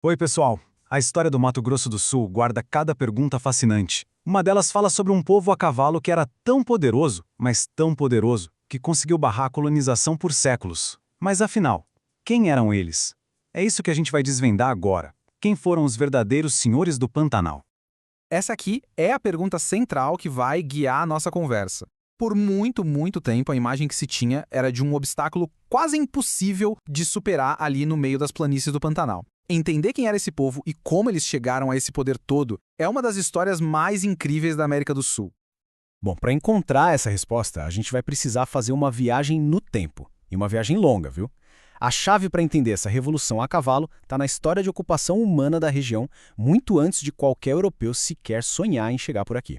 Oi, pessoal! A história do Mato Grosso do Sul guarda cada pergunta fascinante. Uma delas fala sobre um povo a cavalo que era tão poderoso, mas tão poderoso, que conseguiu barrar a colonização por séculos. Mas afinal, quem eram eles? É isso que a gente vai desvendar agora. Quem foram os verdadeiros senhores do Pantanal? Essa aqui é a pergunta central que vai guiar a nossa conversa. Por muito tempo, a imagem que se tinha era de um obstáculo quase impossível de superar ali no meio das planícies do Pantanal. Entender quem era esse povo e como eles chegaram a esse poder todo é uma das histórias mais incríveis da América do Sul. Bom, para encontrar essa resposta, a gente vai precisar fazer uma viagem no tempo. E uma viagem longa, viu? A chave para entender essa revolução a cavalo está na história de ocupação humana da região, muito antes de qualquer europeu sequer sonhar em chegar por aqui.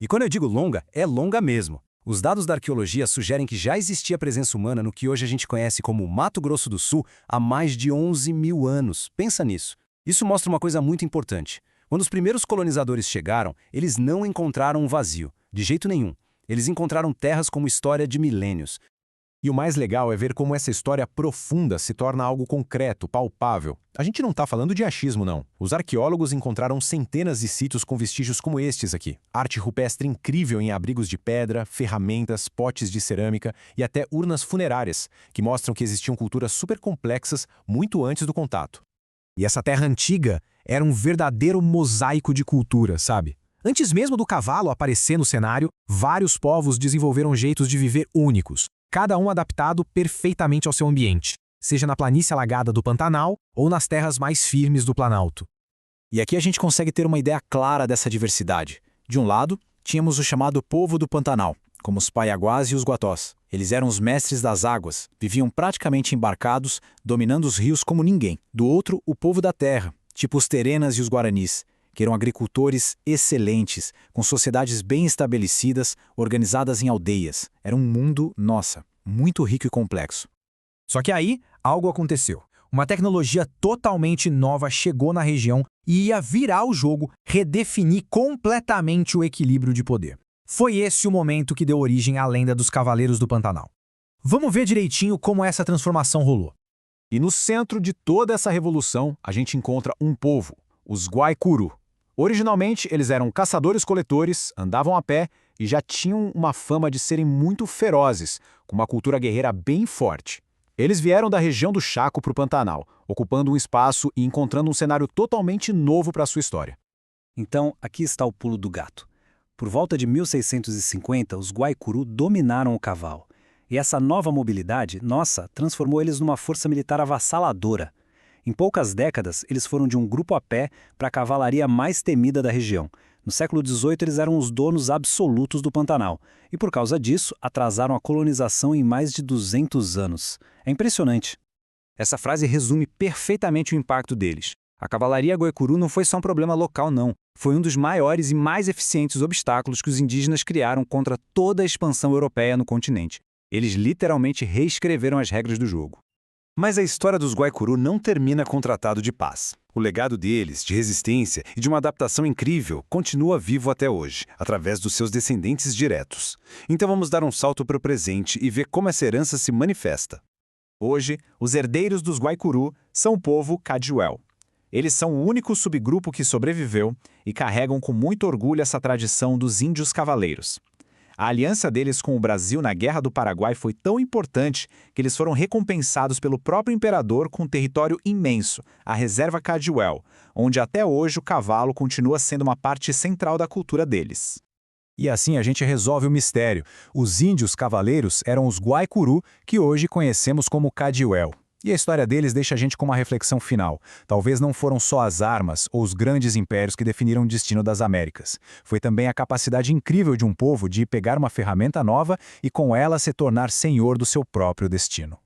E quando eu digo longa, é longa mesmo. Os dados da arqueologia sugerem que já existia presença humana no que hoje a gente conhece como Mato Grosso do Sul há mais de 11 mil anos. Pensa nisso. Isso mostra uma coisa muito importante. Quando os primeiros colonizadores chegaram, eles não encontraram um vazio, de jeito nenhum. Eles encontraram terras como história de milênios. E o mais legal é ver como essa história profunda se torna algo concreto, palpável. A gente não está falando de achismo, não. Os arqueólogos encontraram centenas de sítios com vestígios como estes aqui. Arte rupestre incrível em abrigos de pedra, ferramentas, potes de cerâmica e até urnas funerárias, que mostram que existiam culturas super complexas muito antes do contato. E essa terra antiga era um verdadeiro mosaico de cultura, sabe? Antes mesmo do cavalo aparecer no cenário, vários povos desenvolveram jeitos de viver únicos, cada um adaptado perfeitamente ao seu ambiente, seja na planície alagada do Pantanal ou nas terras mais firmes do Planalto. E aqui a gente consegue ter uma ideia clara dessa diversidade. De um lado, tínhamos o chamado povo do Pantanal, como os Paiaguás e os Guatós. Eles eram os mestres das águas, viviam praticamente embarcados, dominando os rios como ninguém. Do outro, o povo da terra, tipo os Terenas e os Guaranis, que eram agricultores excelentes, com sociedades bem estabelecidas, organizadas em aldeias. Era um mundo, nossa, muito rico e complexo. Só que aí, algo aconteceu. Uma tecnologia totalmente nova chegou na região e ia virar o jogo, redefinir completamente o equilíbrio de poder. Foi esse o momento que deu origem à lenda dos Cavaleiros do Pantanal. Vamos ver direitinho como essa transformação rolou. E no centro de toda essa revolução, a gente encontra um povo, os Guaicurú. Originalmente, eles eram caçadores-coletores, andavam a pé e já tinham uma fama de serem muito ferozes, com uma cultura guerreira bem forte. Eles vieram da região do Chaco para o Pantanal, ocupando um espaço e encontrando um cenário totalmente novo para a sua história. Então, aqui está o pulo do gato. Por volta de 1650, os Guaicurú dominaram o cavalo. E essa nova mobilidade, nossa, transformou eles numa força militar avassaladora. Em poucas décadas, eles foram de um grupo a pé para a cavalaria mais temida da região. No século XVIII, eles eram os donos absolutos do Pantanal. E por causa disso, atrasaram a colonização em mais de 200 anos. É impressionante. Essa frase resume perfeitamente o impacto deles. A cavalaria Guaicurú não foi só um problema local, não. Foi um dos maiores e mais eficientes obstáculos que os indígenas criaram contra toda a expansão europeia no continente. Eles literalmente reescreveram as regras do jogo. Mas a história dos Guaicurú não termina com o Tratado de Paz. O legado deles, de resistência e de uma adaptação incrível, continua vivo até hoje, através dos seus descendentes diretos. Então vamos dar um salto para o presente e ver como essa herança se manifesta. Hoje, os herdeiros dos Guaicurú são o povo Cadiuel. Eles são o único subgrupo que sobreviveu e carregam com muito orgulho essa tradição dos índios cavaleiros. A aliança deles com o Brasil na Guerra do Paraguai foi tão importante que eles foram recompensados pelo próprio imperador com um território imenso, a Reserva Cadiuel, onde até hoje o cavalo continua sendo uma parte central da cultura deles. E assim a gente resolve o mistério. Os índios cavaleiros eram os Guaicurú, que hoje conhecemos como Cadiuel. E a história deles deixa a gente com uma reflexão final. Talvez não foram só as armas ou os grandes impérios que definiram o destino das Américas. Foi também a capacidade incrível de um povo de pegar uma ferramenta nova e com ela se tornar senhor do seu próprio destino.